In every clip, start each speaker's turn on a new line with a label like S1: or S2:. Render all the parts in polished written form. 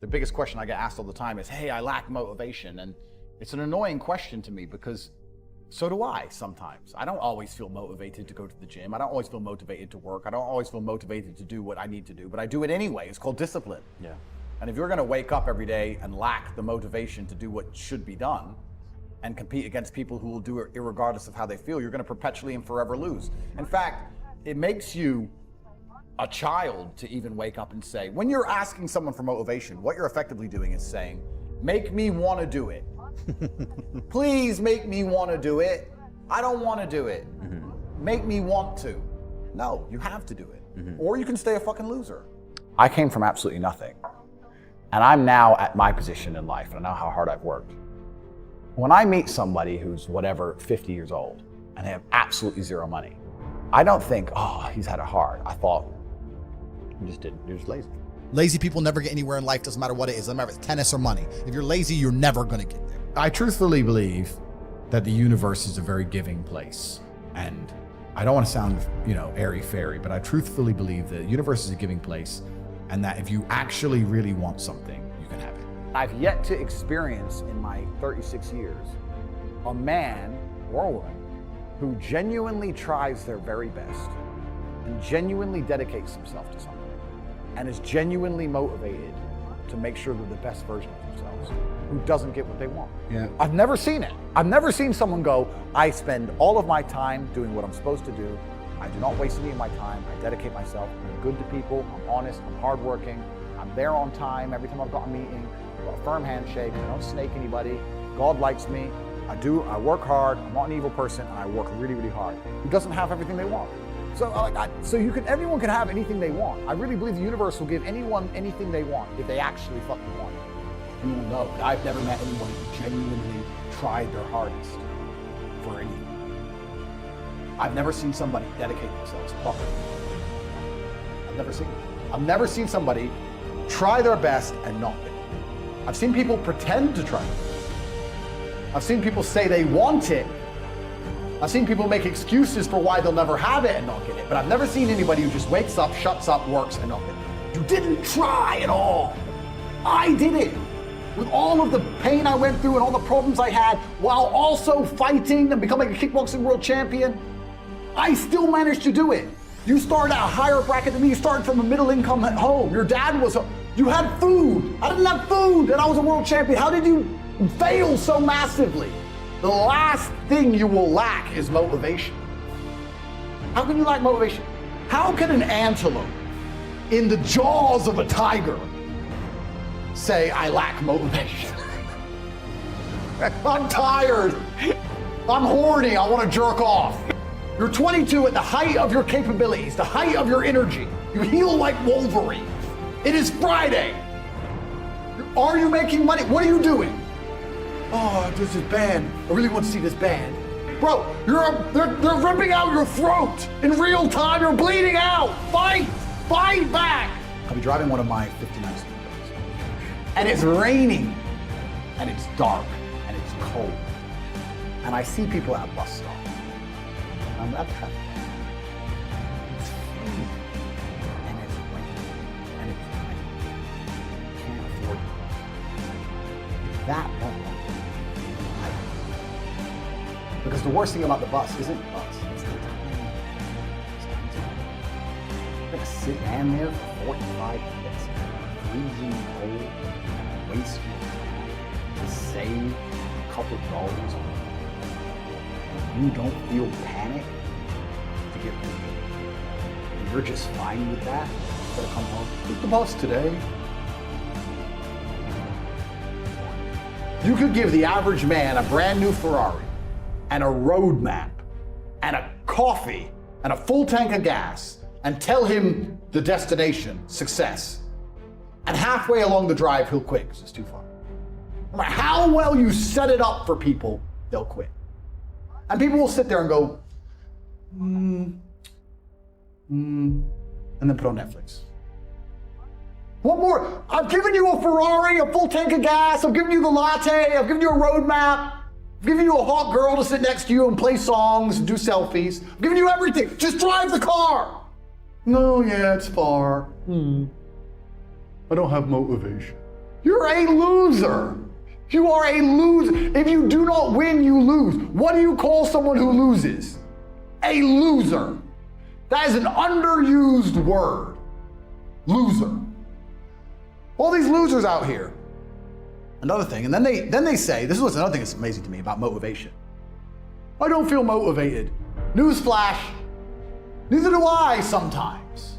S1: The biggest question I get asked all the time is, hey, I lack motivation. And it's an annoying question to me because so do I sometimes. I don't always feel motivated to go to the gym. I don't always feel motivated to work. I don't always feel motivated to do what I need to do, but I do it anyway. It's called discipline.
S2: Yeah.
S1: And if you're gonna wake up every day and lack the motivation to do what should be done and compete against people who will do it irregardless of how they feel, you're gonna perpetually and forever lose. In fact, it makes you a child to even wake up and say, when you're asking someone for motivation, what you're effectively doing is saying, make me want to do it. Please make me want to do it. I don't want to do it. Make me want to. No, you have to do it. Or you can stay a fucking loser. I came from absolutely nothing. And I'm now at my position in life, and I know how hard I've worked. When I meet somebody who's whatever, 50 years old, and they have absolutely zero money, I don't think, oh, he's had it hard. I thought, you just didn't, you're just lazy.
S3: Lazy people never get anywhere in life, doesn't matter what it is, doesn't matter if it's tennis or money. If you're lazy, you're never gonna get there.
S4: I truthfully believe that the universe is a very giving place. And I don't want to sound, airy-fairy, but I truthfully believe that the universe is a giving place and that if you actually really want something, you can have it.
S1: I've yet to experience in my 36 years a man or a woman who genuinely tries their very best and genuinely dedicates himself to something and is genuinely motivated to make sure they're the best version of themselves, who doesn't get what they want.
S4: Yeah.
S1: I've never seen it. I've never seen someone go, I spend all of my time doing what I'm supposed to do. I do not waste any of my time. I dedicate myself. I'm good to people. I'm honest. I'm hardworking. I'm there on time. Every time I've got a meeting, I've got a firm handshake. I don't snake anybody. God likes me. I work hard. I'm not an evil person, and I work really, really hard. Who doesn't have everything they want? So, everyone can have anything they want. I really believe the universe will give anyone anything they want if they actually fucking want it. And you will know that I've never met anyone who genuinely tried their hardest for anything. I've never seen somebody dedicate themselves properly. I've never seen it. I've never seen somebody try their best and not get it. I've seen people pretend to try their best. I've seen people say they want it. I've seen people make excuses for why they'll never have it and not get it, but I've never seen anybody who just wakes up, shuts up, works, and not get it. You didn't try at all. I did it. With all of the pain I went through and all the problems I had, while also fighting and becoming a kickboxing world champion, I still managed to do it. You started at a higher bracket than me. You started from a middle income at home. Your dad you had food. I didn't have food and I was a world champion. How did you fail so massively? The last thing you will lack is motivation. How can you lack motivation? How can an antelope in the jaws of a tiger say, I lack motivation? I'm tired. I'm horny. I want to jerk off. You're 22 at the height of your capabilities, the height of your energy. You heal like Wolverine. It is Friday. Are you making money? What are you doing? Oh, there's this band. I really want to see this band. Bro, they're ripping out your throat in real time. You're bleeding out. Fight back. I'll be driving one of my 59 Supers, and it's raining, and it's dark, and it's cold, and I see people at a bus stop. I'm at the traffic. It's freezing, and it's raining, and it's night. I can't afford it. That long. Because the worst thing about the bus isn't the bus, it's the time. You're gonna sit down there for 45 minutes, freezing cold, and waste your time to save a couple of dollars. And you don't feel panic to get rid. And you're just fine with that. You gotta come home. Take the bus today. You could give the average man a brand new Ferrari and a road map and a coffee and a full tank of gas and tell him the destination, success. And halfway along the drive, he'll quit because it's too far. No matter how well you set it up for people, they'll quit. And people will sit there and go, and then put on Netflix. What more? I've given you a Ferrari, a full tank of gas, I've given you the latte, I've given you a road map, I've given you a hot girl to sit next to you and play songs and do selfies. I've given you everything. Just drive the car. No, yeah, it's far. I don't have motivation. You're a loser. You are a loser. If you do not win, you lose. What do you call someone who loses? A loser. That is an underused word. Loser. All these losers out here. Another thing, and then they say, this is what's another thing that's amazing to me about motivation. I don't feel motivated. Newsflash, neither do I sometimes.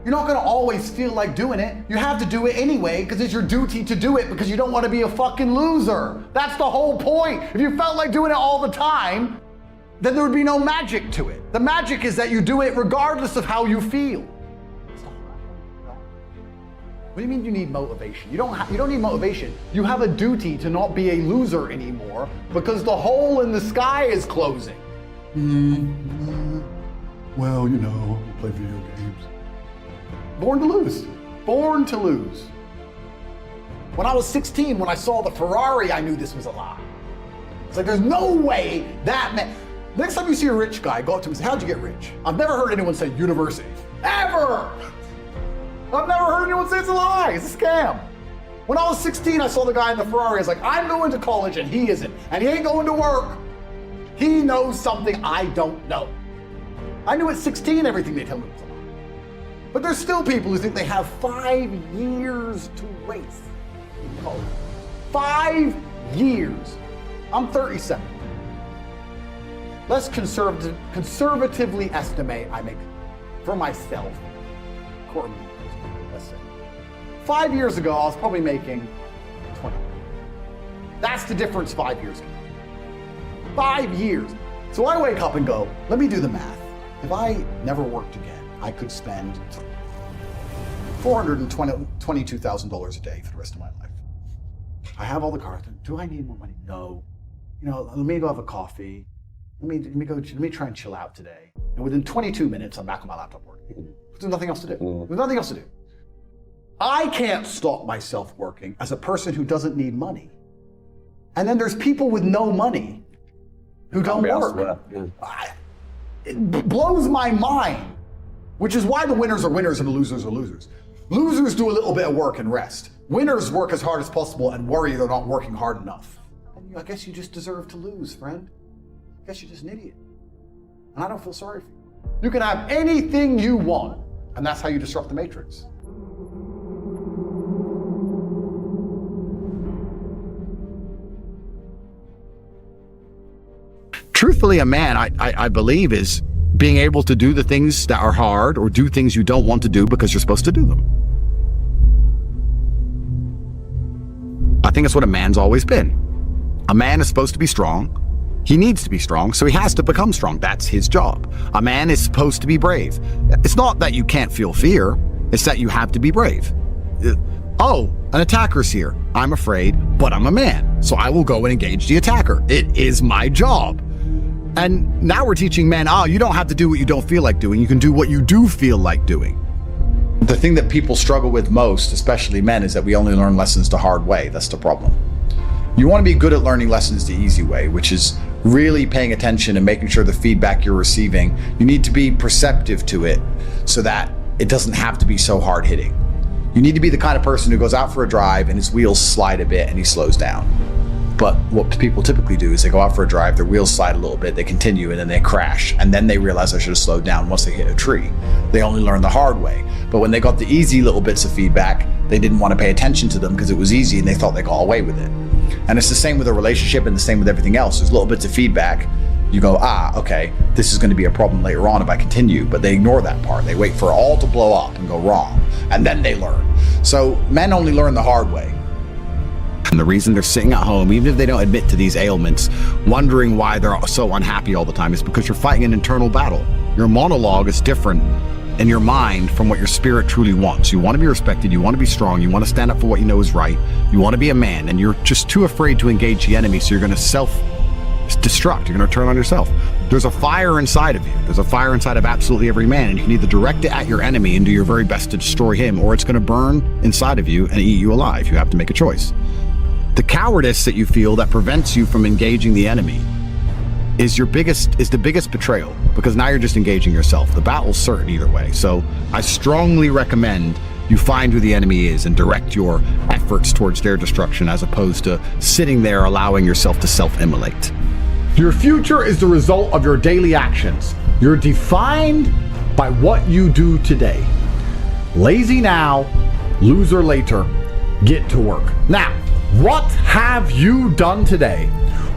S1: You're not gonna always feel like doing it. You have to do it anyway because it's your duty to do it because you don't want to be a fucking loser. That's the whole point. If you felt like doing it all the time, then there would be no magic to it. The magic is that you do it regardless of how you feel. What do you mean you need motivation? You don't need motivation. You have a duty to not be a loser anymore because the hole in the sky is closing.
S2: Well, you know, we play video games.
S1: Born to lose. Born to lose. When I was 16, when I saw the Ferrari, I knew this was a lie. It's like, there's no way that man. Next time you see a rich guy, go up to him and say, how'd you get rich? I've never heard anyone say university. Ever! I've never heard anyone say it's a lie. It's a scam. When I was 16, I saw the guy in the Ferrari. I was like, I'm going to college and he isn't. And he ain't going to work. He knows something I don't know. I knew at 16 everything they tell me was a lie. But there's still people who think they have 5 years to waste in college. 5 years. I'm 37. Let's conservatively estimate I make, for myself, $250,000, let's say. 5 years ago, I was probably making 20. That's the difference 5 years ago. 5 years. So I wake up and go, let me do the math. If I never worked again, I could spend $422,000 a day for the rest of my life. I have all the cars. Do I need more money? No. You know, let me go have a coffee. Let me try and chill out today. And within 22 minutes, I'm back on my laptop working. There's nothing else to do. There's nothing else to do. I can't stop myself working as a person who doesn't need money. And then there's people with no money who don't work. It blows my mind, which is why the winners are winners and the losers are losers. Losers do a little bit of work and rest. Winners work as hard as possible and worry they're not working hard enough. And I guess you just deserve to lose, friend. I guess you're just an idiot. And I don't feel sorry for you. You can have anything you want, and that's how you disrupt the matrix.
S4: Truthfully, a man, I believe, is being able to do the things that are hard or do things you don't want to do because you're supposed to do them. I think it's what a man's always been. A man is supposed to be strong. He needs to be strong, so he has to become strong. That's his job. A man is supposed to be brave. It's not that you can't feel fear, it's that you have to be brave. Oh, an attacker's here. I'm afraid, but I'm a man, so I will go and engage the attacker. It is my job. And now we're teaching men, you don't have to do what you don't feel like doing. You can do what you do feel like doing. The thing that people struggle with most, especially men, is that we only learn lessons the hard way. That's the problem. You want to be good at learning lessons the easy way, which is really paying attention and making sure the feedback you're receiving, you need to be perceptive to it so that it doesn't have to be so hard hitting. You need to be the kind of person who goes out for a drive and his wheels slide a bit and he slows down. But what people typically do is they go out for a drive, their wheels slide a little bit, they continue, and then they crash. And then they realize I should have slowed down once they hit a tree. They only learn the hard way. But when they got the easy little bits of feedback, they didn't want to pay attention to them because it was easy and they thought they got away with it. And it's the same with a relationship and the same with everything else. There's little bits of feedback. You go, okay, this is going to be a problem later on if I continue. But they ignore that part. They wait for it all to blow up and go wrong. And then they learn. So men only learn the hard way. And the reason they're sitting at home, even if they don't admit to these ailments, wondering why they're so unhappy all the time, is because you're fighting an internal battle. Your monologue is different in your mind from what your spirit truly wants. You want to be respected, you want to be strong, you want to stand up for what you know is right, you want to be a man, and you're just too afraid to engage the enemy, so you're going to self-destruct, you're going to turn on yourself. There's a fire inside of you. There's a fire inside of absolutely every man, and you can either direct it at your enemy and do your very best to destroy him, or it's going to burn inside of you and eat you alive. You have to make a choice. The cowardice that you feel that prevents you from engaging the enemy is the biggest betrayal, because now you're just engaging yourself. The battle's certain either way. So I strongly recommend
S5: you find who the enemy is and direct your efforts towards their destruction, as opposed to sitting there allowing yourself to self-immolate.
S4: Your future is the result of your daily actions. You're defined by what you do today. Lazy now, loser later. Get to work. Now, what have you done today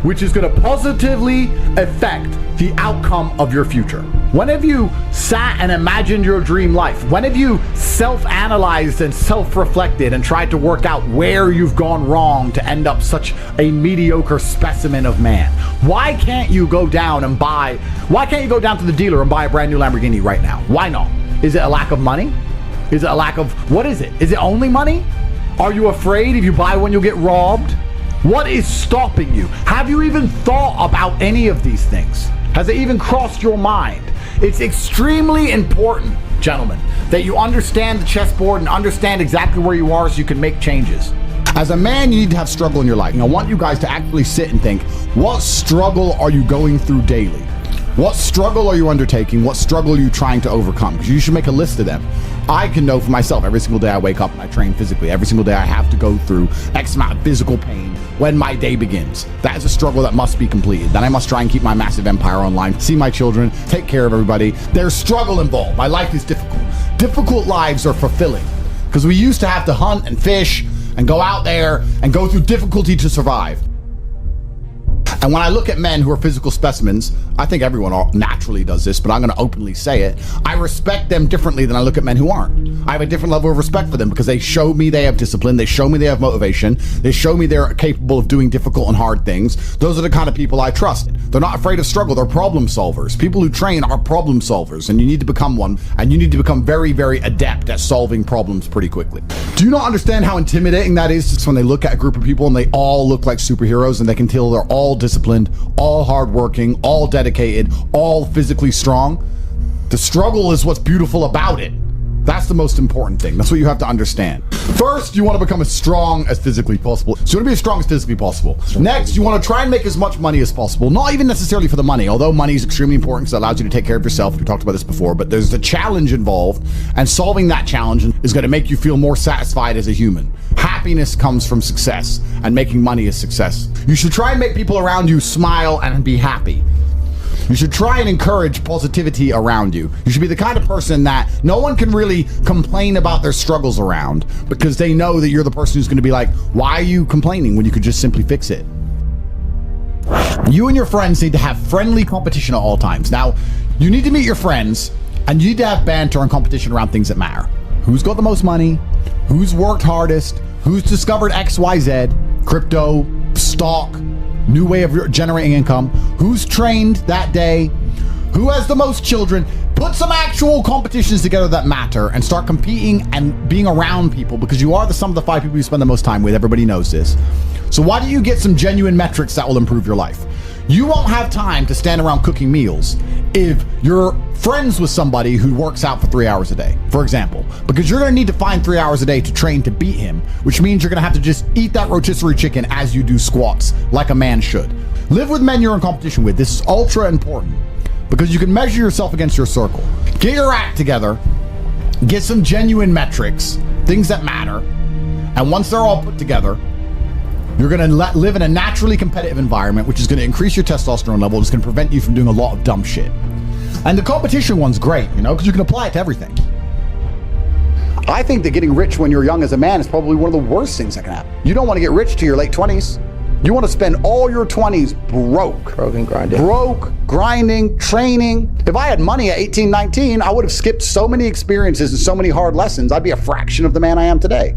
S4: which is going to positively affect the outcome of your future? When have you sat and imagined your dream life? When have you self-analyzed and self-reflected and tried to work out where you've gone wrong to end up such a mediocre specimen of man? Why can't you go down to the dealer and buy a brand new Lamborghini right now? Why not? Is it a lack of money? Is it a lack of, what is it? Is it only money? Are you afraid if you buy one you'll get robbed? What is stopping you? Have you even thought about any of these things? Has it even crossed your mind? It's extremely important, gentlemen, that you understand the chessboard and understand exactly where you are so you can make changes. As a man, you need to have struggle in your life. And I want you guys to actually sit and think, what struggle are you going through daily? What struggle are you undertaking? What struggle are you trying to overcome? Because you should make a list of them. I can know for myself, every single day I wake up and I train physically. Every single day I have to go through X amount of physical pain when my day begins. That is a struggle that must be completed. Then I must try and keep my massive empire online, see my children, take care of everybody. There's struggle involved. My life is difficult. Difficult lives are fulfilling because we used to have to hunt and fish and go out there and go through difficulty to survive. And when I look at men who are physical specimens, I think everyone naturally does this, but I'm going to openly say it. I respect them differently than I look at men who aren't. I have a different level of respect for them because they show me they have discipline. They show me they have motivation. They show me they're capable of doing difficult and hard things. Those are the kind of people I trust. They're not afraid of struggle. They're problem solvers. People who train are problem solvers, and you need to become one, and you need to become very, very adept at solving problems pretty quickly. Do you not understand how intimidating that is? It's when they look at a group of people and they all look like superheroes and they can tell they're all disciplined, all hardworking, all dedicated, all physically strong. The struggle is what's beautiful about it. That's the most important thing. That's what you have to understand. First, you want to become as strong as physically possible. So you want to be as strong as physically possible. Next, you want to try and make as much money as possible. Not even necessarily for the money, although money is extremely important because it allows you to take care of yourself. We talked about this before, but there's a challenge involved, and solving that challenge is going to make you feel more satisfied as a human. Happiness comes from success, and making money is success. You should try and make people around you smile and be happy. You should try and encourage positivity around you. You should be the kind of person that no one can really complain about their struggles around because they know that you're the person who's going to be like, why are you complaining when you could just simply fix it? You and your friends need to have friendly competition at all times. Now, you need to meet your friends and you need to have banter and competition around things that matter. Who's got the most money? Who's worked hardest? Who's discovered XYZ? Crypto, stock, new way of generating income, who's trained that day, who has the most children. Put some actual competitions together that matter and start competing and being around people because you are the sum of the 5 people you spend the most time with. Everybody knows this. So why don't you get some genuine metrics that will improve your life? You won't have time to stand around cooking meals if you're friends with somebody who works out for 3 hours a day, for example, because you're going to need to find 3 hours a day to train to beat him, which means you're going to have to just eat that rotisserie chicken as you do squats like a man should. Live with men you're in competition with. This is ultra important because you can measure yourself against your circle. Get your act together, get some genuine metrics, things that matter, and once they're all put together, you're going to live in a naturally competitive environment, which is going to increase your testosterone level. It's going to prevent you from doing a lot of dumb shit. And the competition one's great, because you can apply it to everything. I think that getting rich when you're young as a man is probably one of the worst things that can happen. You don't want to get rich to your late 20s. You want to spend all your 20s broke.
S6: Broke and grinding.
S4: Broke, grinding, training. If I had money at 18, 19, I would have skipped so many experiences and so many hard lessons. I'd be a fraction of the man I am today.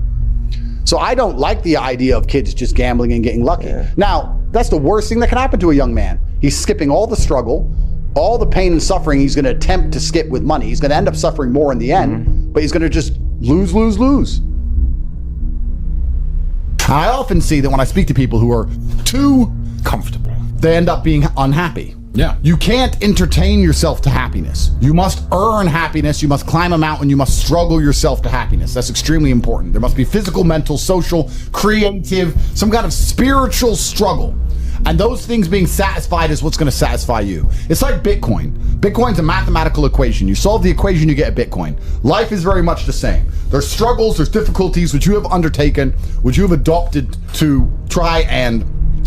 S4: So I don't like the idea of kids just gambling and getting lucky. Yeah. Now, that's the worst thing that can happen to a young man. He's skipping all the struggle, all the pain and suffering he's going to attempt to skip with money. He's going to end up suffering more in the end, but he's going to just lose, lose, lose. I often see that when I speak to people who are too comfortable, they end up being unhappy. Yeah. You can't entertain yourself to happiness. You must earn happiness. You must climb a mountain. You must struggle yourself to happiness. That's extremely important. There must be physical, mental, social, creative, some kind of spiritual struggle. And those things being satisfied is what's going to satisfy you. It's like Bitcoin. Bitcoin's a mathematical equation. You solve the equation, you get a Bitcoin. Life is very much the same. There's struggles, there's difficulties which you have undertaken, which you have adopted to try and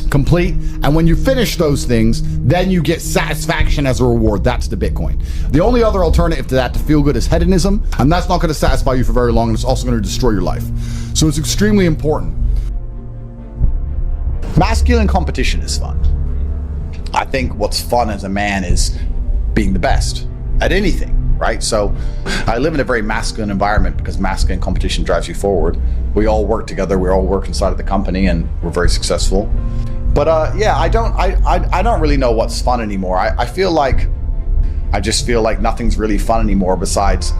S4: complete. And when you finish those things, then you get satisfaction as a reward. That's the Bitcoin. The only other alternative to that, to feel good, is hedonism. And that's not going to satisfy you for very long. And it's also going to destroy your life. So it's extremely important.
S1: Masculine competition is fun. I think what's fun as a man is being the best at anything, right? So I live in a very masculine environment because masculine competition drives you forward. We all work together, we all work inside of the company, and we're very successful. But yeah, I don't really know what's fun anymore. I just feel like nothing's really fun anymore besides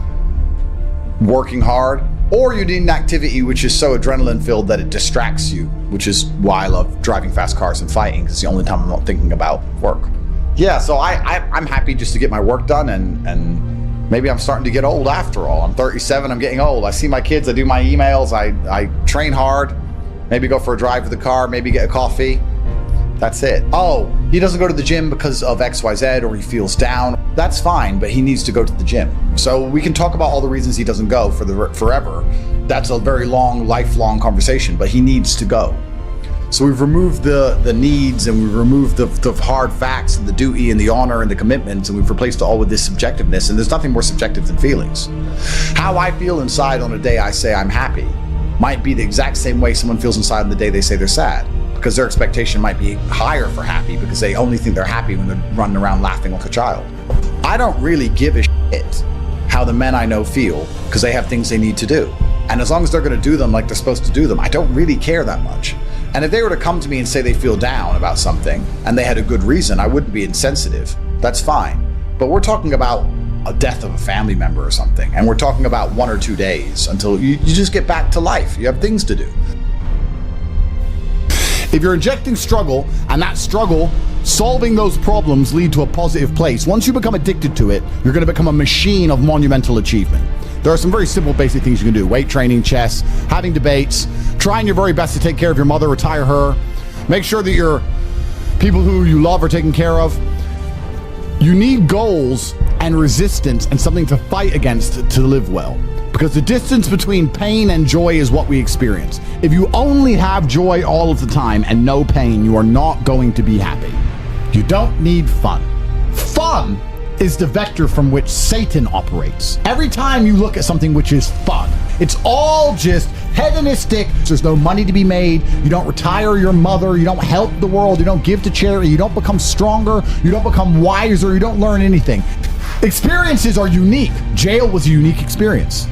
S1: working hard, or you need an activity which is so adrenaline filled that it distracts you, which is why I love driving fast cars and fighting, because it's the only time I'm not thinking about work. Yeah, so I'm happy just to get my work done, and maybe I'm starting to get old after all. I'm 37, I'm getting old. I see my kids, I do my emails, I train hard, maybe go for a drive with the car, maybe get a coffee. That's it. Oh, he doesn't go to the gym because of XYZ, or he feels down. That's fine, but he needs to go to the gym. So we can talk about all the reasons he doesn't go for forever. That's a very long, lifelong conversation, but he needs to go. So we've removed the needs, and we've removed the hard facts and the duty and the honor and the commitments, and we've replaced it all with this subjectiveness, and there's nothing more subjective than feelings. How I feel inside on a day I say I'm happy might be the exact same way someone feels inside on the day they say they're sad, because their expectation might be higher for happy because they only think they're happy when they're running around laughing like a child. I don't really give a shit how the men I know feel, because they have things they need to do. And as long as they're going to do them like they're supposed to do them, I don't really care that much. And if they were to come to me and say they feel down about something and they had a good reason, I wouldn't be insensitive. That's fine. But we're talking about a death of a family member or something, and we're talking about 1 or 2 days until you just get back to life. You have things to do.
S4: If you're injecting struggle, and that struggle, solving those problems lead to a positive place, once you become addicted to it, you're going to become a machine of monumental achievement. There are some very simple, basic things you can do. Weight training, chess, having debates, trying your very best to take care of your mother, retire her, make sure that your people who you love are taken care of. You need goals and resistance and something to fight against to live well. Because the distance between pain and joy is what we experience. If you only have joy all of the time and no pain, you are not going to be happy. You don't need fun. Fun is the vector from which Satan operates. Every time you look at something which is fun, it's all just hedonistic. There's no money to be made. You don't retire your mother. You don't help the world. You don't give to charity. You don't become stronger. You don't become wiser. You don't learn anything. Experiences are unique. Jail was a unique experience.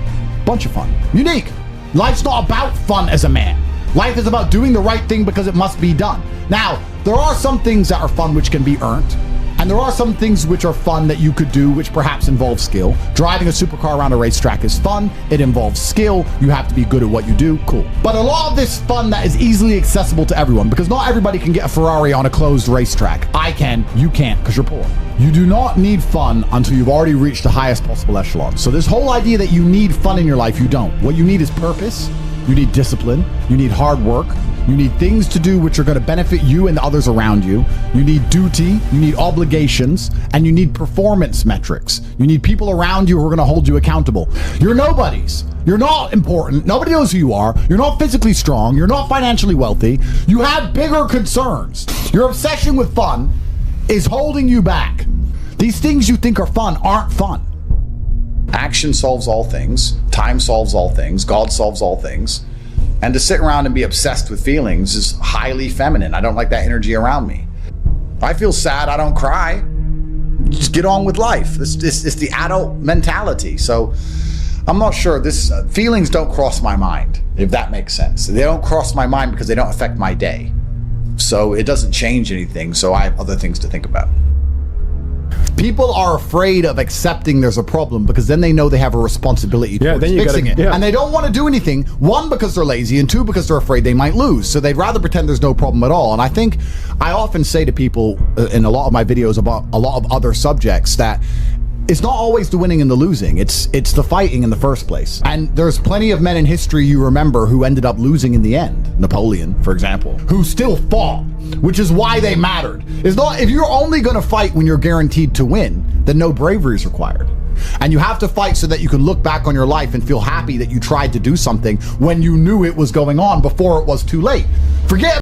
S4: Bunch of fun. Unique. Life's not about fun as a man. Life is about doing the right thing because it must be done. Now, there are some things that are fun which can be earned. And there are some things which are fun that you could do which perhaps involve skill. Driving a supercar around a racetrack is fun. It involves skill. You have to be good at what you do. Cool. But a lot of this fun that is easily accessible to everyone, because not everybody can get a Ferrari on a closed racetrack. I can. You can't because you're poor. You do not need fun until you've already reached the highest possible echelon. So this whole idea that you need fun in your life, you don't. What you need is purpose. You need discipline. You need hard work. You need things to do which are going to benefit you and the others around you. You need duty, you need obligations, and you need performance metrics. You need people around you who are going to hold you accountable. You're nobodies. You're not important. Nobody knows who you are. You're not physically strong. You're not financially wealthy. You have bigger concerns. Your obsession with fun is holding you back. These things you think are fun aren't fun.
S1: Action solves all things. Time solves all things. God solves all things. And to sit around and be obsessed with feelings is highly feminine. I don't like that energy around me. If I feel sad, I don't cry. Just get on with life. It's the adult mentality. So I'm not sure. Feelings don't cross my mind, if that makes sense. They don't cross my mind because they don't affect my day. So it doesn't change anything. So I have other things to think about.
S4: People are afraid of accepting there's a problem because then they know they have a responsibility towards fixing it. Yeah. And they don't want to do anything, one, because they're lazy, and two, because they're afraid they might lose. So they'd rather pretend there's no problem at all. And I think I often say to people in a lot of my videos about a lot of other subjects that It's not always the winning and the losing. It's the fighting in the first place. And there's plenty of men in history you remember who ended up losing in the end. Napoleon, for example, who still fought, which is why they mattered. It's not, if you're only going to fight when you're guaranteed to win, then no bravery is required. And you have to fight so that you can look back on your life and feel happy that you tried to do something when you knew it was going on before it was too late. Forget